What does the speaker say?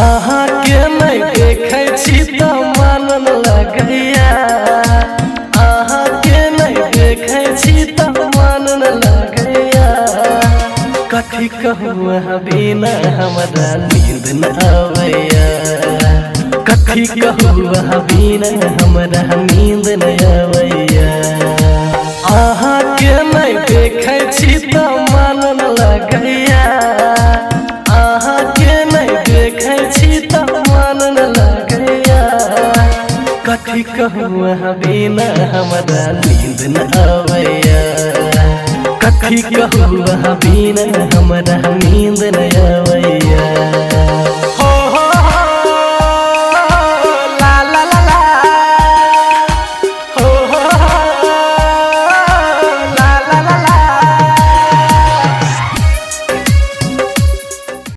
अहाँ के नहीं देखै छी त मन लगैया। अहाँ के नहीं देखै छी त मन लगैया। कथी कहूँ अहाँ बिना हमरा नींद न आवैया। कथी कहूँ अहाँ बिना हमरा नींद न आवैया। अहाँ के नहीं देखै छी त मन लगैया। अहाँ के नहीं देखै छी त मन लगैया। कथी कहूँ अहाँ बिना हमरा नींद न आवैया। कथी कहूँ अहाँ बिना हमरा नींद न आवैया।